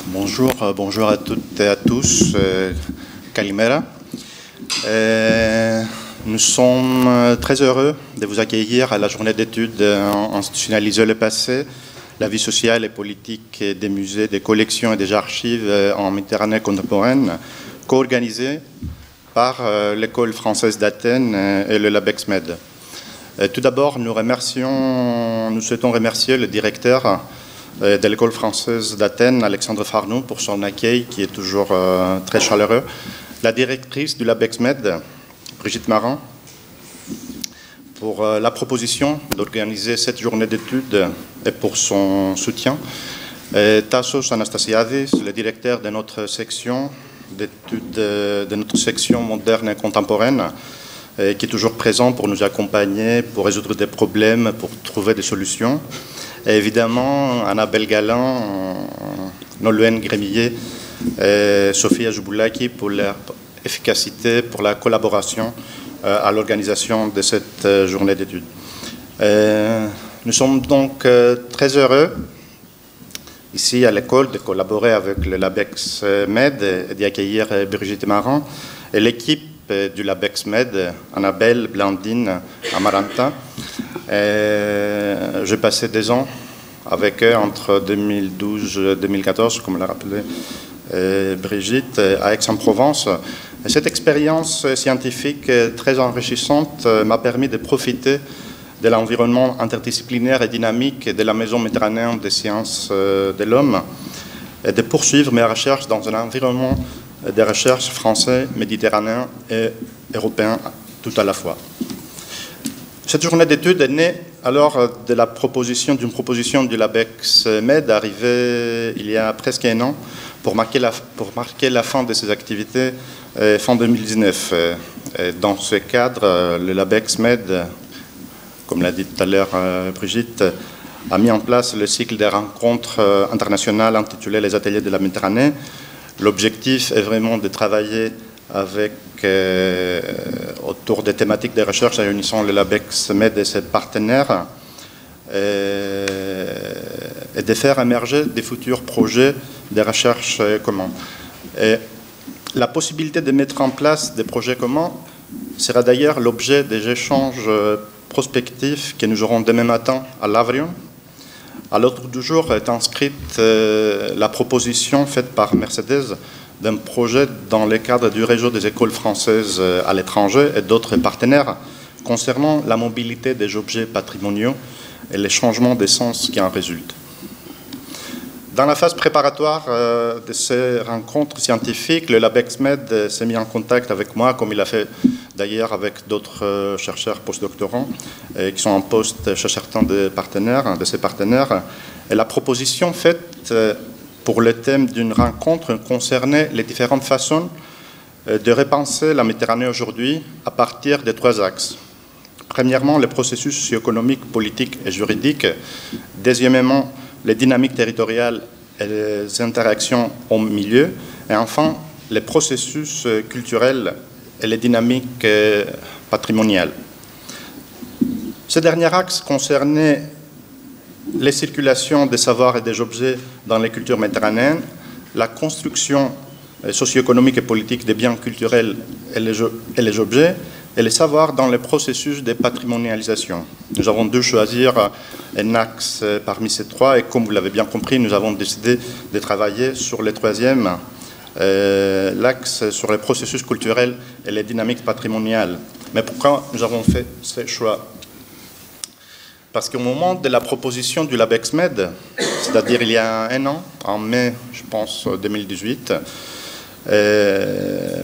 Bonjour à toutes et à tous. Kalimera. Nous sommes très heureux de vous accueillir à la journée d'études institutionnalisées le passé, la vie sociale et politique des musées, des collections et des archives en Méditerranée contemporaine, co-organisée par l'École française d'Athènes et le LabEx-Med. Tout d'abord, nous souhaitons remercier le directeur de l'École française d'Athènes, Alexandre Farnou, pour son accueil qui est toujours très chaleureux. La directrice du LabEx-Med, Brigitte Marin, pour la proposition d'organiser cette journée d'études et pour son soutien. Tassos Anastasiadis, le directeur de notre section d'études, de notre section moderne et contemporaine, qui est toujours présent pour nous accompagner, pour résoudre des problèmes, pour trouver des solutions. Et évidemment, Annabelle Galland, Nolwenn Grémillet et Sophia Jouboulaki pour leur efficacité, pour la collaboration à l'organisation de cette journée d'études. Nous sommes donc très heureux ici à l'école de collaborer avec le LabEx-Med et d'y accueillir Brigitte Marin et l'équipe du LabEx-Med, Annabelle, Blandine, Amaranta. J'ai passé 2 ans avec eux entre 2012 et 2014, comme l'a rappelé Brigitte, à Aix-en-Provence. Et cette expérience scientifique très enrichissante m'a permis de profiter de l'environnement interdisciplinaire et dynamique de la Maison méditerranéenne des sciences de l'homme et de poursuivre mes recherches dans un environnement de recherche français, méditerranéen et européen tout à la fois. Cette journée d'études est née alors d'une proposition du LabEx-Med arrivé il y a presque 1 an pour marquer la fin de ses activités fin 2019. Dans ce cadre, le LabEx-Med, comme l'a dit tout à l'heure Brigitte, a mis en place le cycle des rencontres internationales intitulé Les Ateliers de la Méditerranée. L'objectif est vraiment de travailler autour des thématiques de recherche réunissant le LabEx-Med et ses partenaires et de faire émerger des futurs projets de recherche communs. Et la possibilité de mettre en place des projets communs sera d'ailleurs l'objet des échanges prospectifs que nous aurons demain matin à Lavrion. À l'ordre du jour est inscrite la proposition faite par Mercedes d'un projet dans le cadre du réseau des écoles françaises à l'étranger et d'autres partenaires concernant la mobilité des objets patrimoniaux et les changements d'essence qui en résultent. Dans la phase préparatoire de ces rencontres scientifiques, le LabEx-Med s'est mis en contact avec moi, comme il a fait d'ailleurs avec d'autres chercheurs postdoctorants qui sont en poste chez certains de ses partenaires. Et la proposition faite pour le thème d'une rencontre concernait les différentes façons de repenser la Méditerranée aujourd'hui à partir de 3 axes. Premièrement, les processus socio-économiques, politiques et juridiques. Deuxièmement, les dynamiques territoriales et les interactions au milieu. Et enfin, les processus culturels et les dynamiques patrimoniales. Ce dernier axe concernait les circulations des savoirs et des objets dans les cultures méditerranéennes, la construction socio-économique et politique des biens culturels et les objets, et les savoirs dans les processus de patrimonialisation. Nous avons dû choisir un axe parmi ces 3, et comme vous l'avez bien compris, nous avons décidé de travailler sur le 3e, l'axe sur les processus culturels et les dynamiques patrimoniales. Mais pourquoi nous avons fait ce choix? Parce qu'au moment de la proposition du LabEx-Med, c'est-à-dire il y a 1 an, en mai, je pense, 2018,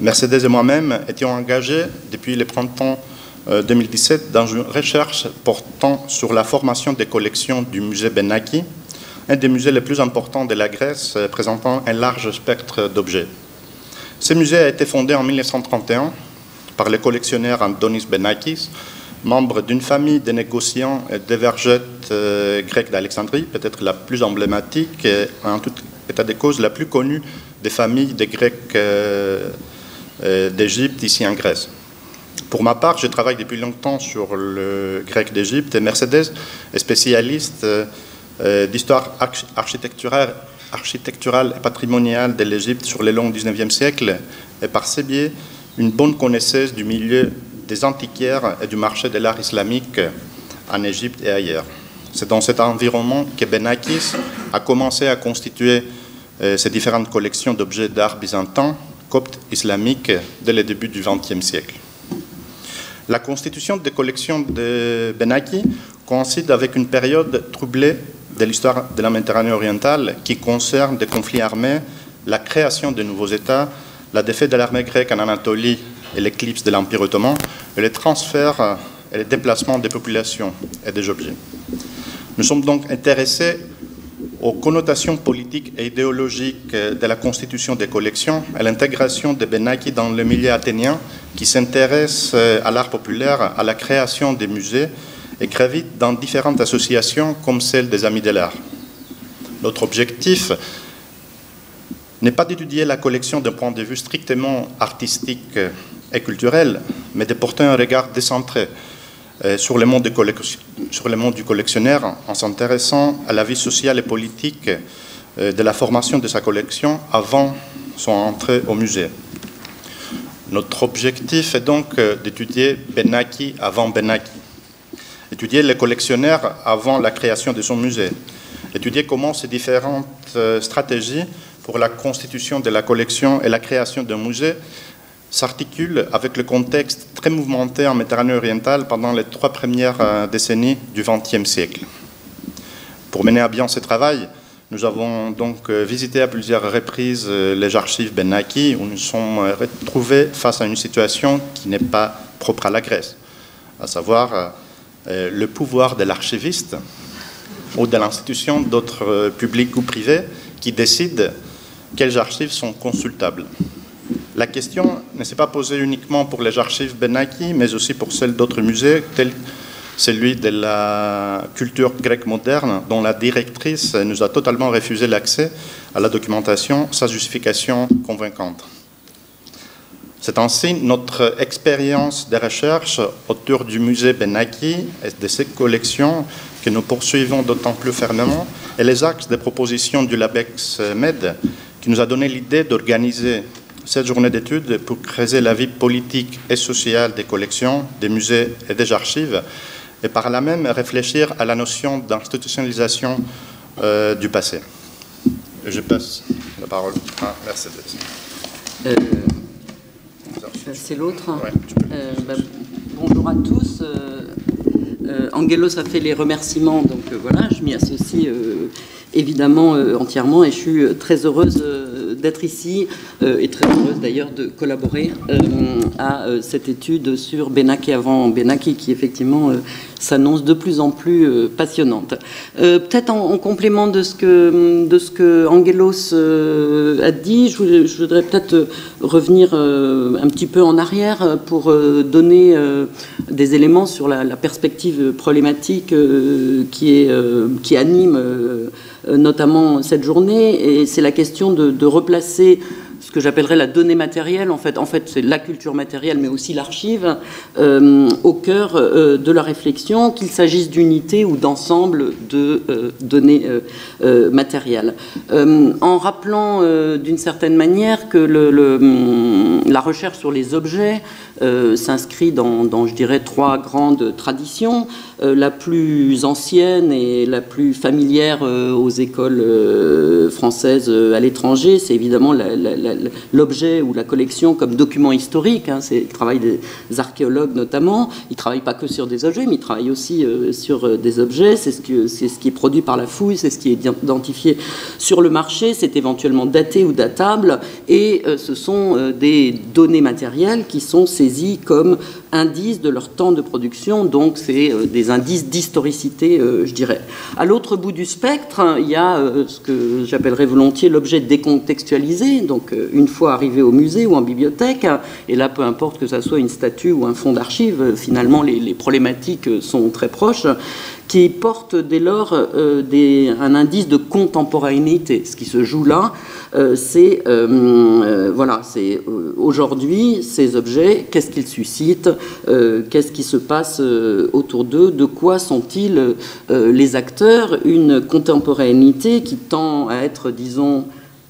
Mercedes et moi-même étions engagés depuis le printemps 2017 dans une recherche portant sur la formation des collections du musée Benaki, un des musées les plus importants de la Grèce, présentant un large spectre d'objets. Ce musée a été fondé en 1931 par le collectionneur Antonis Benakis, membre d'une famille de négociants et d'évergettes grecs d'Alexandrie, peut-être la plus emblématique et en tout état de cause la plus connue des familles des Grecs d'Égypte ici en Grèce. Pour ma part, je travaille depuis longtemps sur le grec d'Égypte et Mercedes est spécialiste d'histoire architecturale architecturale et patrimoniale de l'Égypte sur le long XIXe siècle et par ce biais une bonne connaissance du milieu des antiquaires et du marché de l'art islamique en Égypte et ailleurs. C'est dans cet environnement que Benakis a commencé à constituer ses différentes collections d'objets d'art byzantin, coptes, islamiques dès le début du XXe siècle. La constitution des collections de Benaki coïncide avec une période troublée de l'histoire de la Méditerranée orientale qui concerne des conflits armés, la création de nouveaux États, la défaite de l'armée grecque en Anatolie et l'éclipse de l'Empire ottoman, et les transferts et les déplacements des populations et des objets. Nous sommes donc intéressés aux connotations politiques et idéologiques de la constitution des collections et l'intégration de Benaki dans le milieu athénien qui s'intéresse à l'art populaire, à la création des musées et gravite dans différentes associations comme celle des Amis de l'Art. Notre objectif n'est pas d'étudier la collection d'un point de vue strictement artistique et culturel, mais de porter un regard décentré sur le monde du collectionneur en s'intéressant à la vie sociale et politique de la formation de sa collection avant son entrée au musée. Notre objectif est donc d'étudier Benaki avant Benaki, étudier les collectionneurs avant la création de son musée, étudier comment ces différentes stratégies pour la constitution de la collection et la création d'un musée s'articule avec le contexte très mouvementé en Méditerranée orientale pendant les 3 premières décennies du XXe siècle. Pour mener à bien ce travail, nous avons donc visité à plusieurs reprises les archives Benaki où nous nous sommes retrouvés face à une situation qui n'est pas propre à la Grèce, à savoir le pouvoir de l'archiviste ou de l'institution d'autres publics ou privés qui décident quelles archives sont consultables. La question ne s'est pas posée uniquement pour les archives Benaki, mais aussi pour celles d'autres musées, tels celui de la culture grecque moderne, dont la directrice nous a totalement refusé l'accès à la documentation sans justification convaincante. C'est ainsi notre expérience de recherche autour du musée Benaki et de ses collections que nous poursuivons d'autant plus fermement, et les axes de proposition du LABEX MED qui nous a donné l'idée d'organiser cette journée d'études pour creuser la vie politique et sociale des collections, des musées et des archives, et par là même réfléchir à la notion d'institutionnalisation du passé. Je passe la parole à Mercedes. C'est l'autre. Ouais, bonjour à tous. Angelos a fait les remerciements, donc voilà, je m'y associe évidemment entièrement, et je suis très heureuse d'être ici et très heureuse d'ailleurs de collaborer à cette étude sur Benaki avant Benaki qui effectivement s'annonce de plus en plus passionnante. Peut-être en complément de ce que Angelos a dit, je voudrais peut-être revenir un petit peu en arrière pour donner des éléments sur la perspective problématique qui anime notamment cette journée, et c'est la question de replacer ce que j'appellerais la donnée matérielle, en fait c'est la culture matérielle, mais aussi l'archive, au cœur de la réflexion, qu'il s'agisse d'unités ou d'ensemble de données matérielles. En rappelant d'une certaine manière que la recherche sur les objets s'inscrit dans, je dirais, 3 grandes traditions. La plus ancienne et la plus familière aux écoles françaises à l'étranger, c'est évidemment l'objet ou la collection comme document historique. Hein, c'est le travail des archéologues notamment. Ils ne travaillent pas que sur des objets, mais ils travaillent aussi sur des objets. C'est ce qui est produit par la fouille, c'est ce qui est identifié sur le marché, c'est éventuellement daté ou datable, et ce sont des données matérielles qui sont saisies comme indices de leur temps de production, donc c'est des indices d'historicité, je dirais. À l'autre bout du spectre, il y a ce que j'appellerais volontiers l'objet décontextualisé, donc une fois arrivé au musée ou en bibliothèque, et là peu importe que ça soit une statue ou un fonds d'archives, finalement les problématiques sont très proches, qui porte dès lors un indice de contemporanéité. Ce qui se joue là, c'est voilà, c'est aujourd'hui ces objets, qu'est-ce qu'ils suscitent, qu'est-ce qui se passe autour d'eux, de quoi sont-ils les acteurs, une contemporanéité qui tend à être, disons,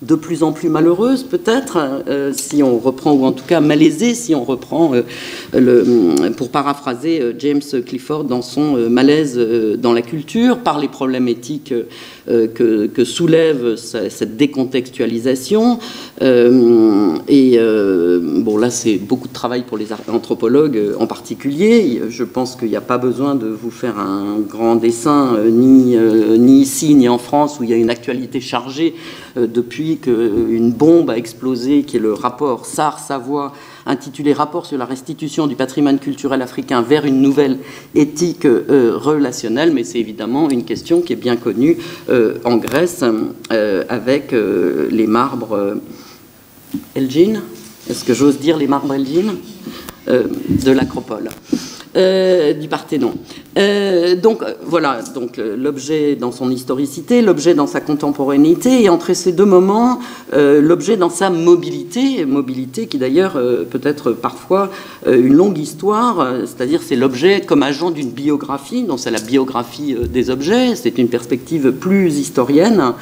de plus en plus malheureuse peut-être, si on reprend, ou en tout cas malaisée, si on reprend, pour paraphraser James Clifford dans son Malaise dans la culture, par les problèmes éthiques que soulève cette décontextualisation. Bon, là, c'est beaucoup de travail pour les anthropologues en particulier. Je pense qu'il n'y a pas besoin de vous faire un grand dessin, ni ici, ni en France, où il y a une actualité chargée depuis qu'une bombe a explosé, qui est le rapport Sarr-Savoie, intitulé « Rapport sur la restitution du patrimoine culturel africain vers une nouvelle éthique relationnelle », mais c'est évidemment une question qui est bien connue en Grèce, avec les marbres Elgin, est-ce que j'ose dire les marbres Elgin, de l'Acropole, du Parthénon. Donc voilà, donc l'objet dans son historicité, l'objet dans sa contemporanéité, et entre ces deux moments, l'objet dans sa mobilité qui d'ailleurs peut être parfois une longue histoire, c'est-à-dire c'est l'objet comme agent d'une biographie, donc c'est la biographie des objets, c'est une perspective plus historienne,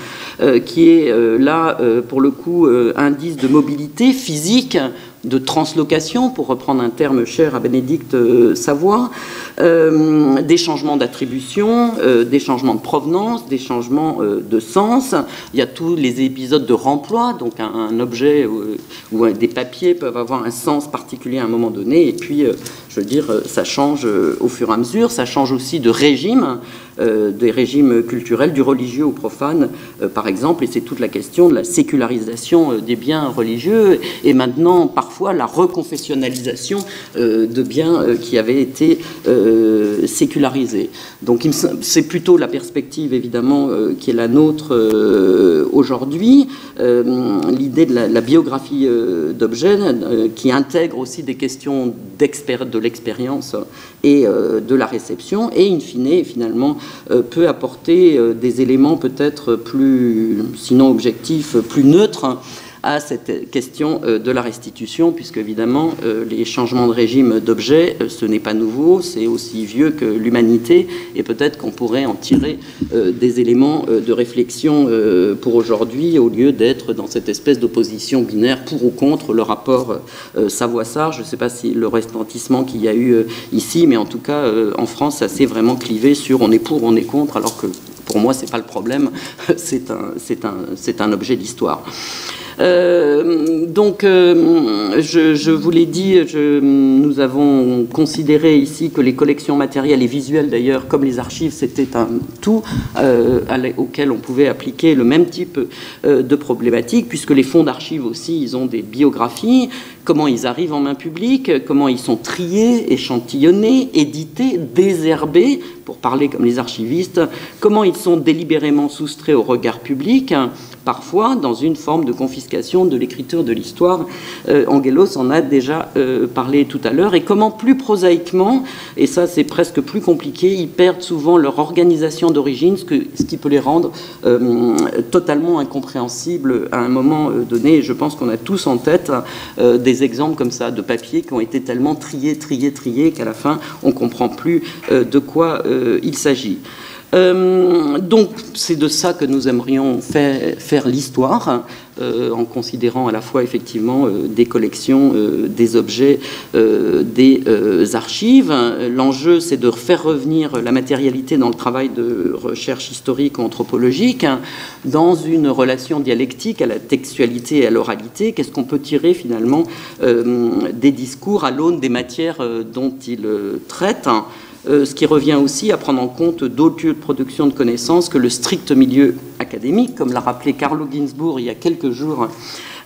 qui est là pour le coup indice de mobilité physique, de translocation, pour reprendre un terme cher à Bénédicte Savoie, des changements d'attribution, des changements de provenance, des changements de sens. Il y a tous les épisodes de remploi, donc un objet ou des papiers peuvent avoir un sens particulier à un moment donné, et puis, je veux dire, ça change au fur et à mesure, ça change aussi de régime, des régimes culturels, du religieux au profane, par exemple, et c'est toute la question de la sécularisation des biens religieux, et maintenant, parfois, la reconfessionnalisation de biens qui avaient été sécularisés. Donc, c'est plutôt la perspective, évidemment, qui est la nôtre aujourd'hui, l'idée de la biographie d'objets, qui intègre aussi des questions de l'expérience et de la réception, et in fine, finalement, peut apporter des éléments peut-être plus, sinon objectifs, plus neutres à cette question de la restitution, puisque évidemment les changements de régime d'objets, ce n'est pas nouveau, c'est aussi vieux que l'humanité, et peut-être qu'on pourrait en tirer des éléments de réflexion pour aujourd'hui, au lieu d'être dans cette espèce d'opposition binaire pour ou contre le rapport Savoie-Sarr. Je ne sais pas si le retentissement qu'il y a eu ici, mais en tout cas en France, ça s'est vraiment clivé sur on est pour, on est contre, alors que pour moi, ce n'est pas le problème, c'est un objet d'histoire. Donc, je vous l'ai dit, nous avons considéré ici que les collections matérielles et visuelles, d'ailleurs, comme les archives, c'était un tout auquel on pouvait appliquer le même type de problématique, puisque les fonds d'archives aussi, ils ont des biographies, comment ils arrivent en main publique, comment ils sont triés, échantillonnés, édités, désherbés, pour parler comme les archivistes, comment ils sont délibérément soustraits au regard public, parfois dans une forme de confiscation de l'écriture de l'histoire. Angelos en a déjà parlé tout à l'heure, et comment plus prosaïquement, et ça c'est presque plus compliqué, ils perdent souvent leur organisation d'origine, ce qui peut les rendre totalement incompréhensibles à un moment donné. Et je pense qu'on a tous en tête des exemples comme ça de papiers qui ont été tellement triés qu'à la fin on ne comprend plus de quoi il s'agit. Donc c'est de ça que nous aimerions faire l'histoire, en considérant à la fois effectivement des collections, des objets, des archives. L'enjeu, c'est de faire revenir la matérialité dans le travail de recherche historique ou anthropologique, dans une relation dialectique à la textualité et à l'oralité. Qu'est-ce qu'on peut tirer finalement des discours à l'aune des matières dont ils traitent, ce qui revient aussi à prendre en compte d'autres lieux de production de connaissances que le strict milieu académique, comme l'a rappelé Carlo Ginzburg il y a quelques jours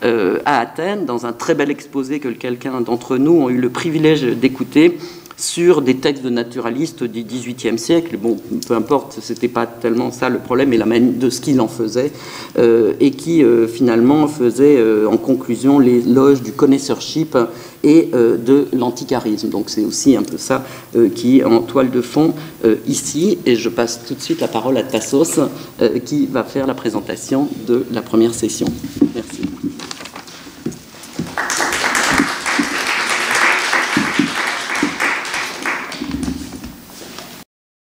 à Athènes, dans un très bel exposé que quelqu'un d'entre nous a eu le privilège d'écouter sur des textes de naturalistes du XVIIIe siècle. Bon, peu importe, c'était pas tellement ça le problème, mais la manière de ce qu'il en faisait, et qui finalement faisait en conclusion l'éloge du connoisseurship et de l'antiquarisme. Donc c'est aussi un peu ça qui est en toile de fond ici. Et je passe tout de suite la parole à Tassos qui va faire la présentation de la première session. Merci.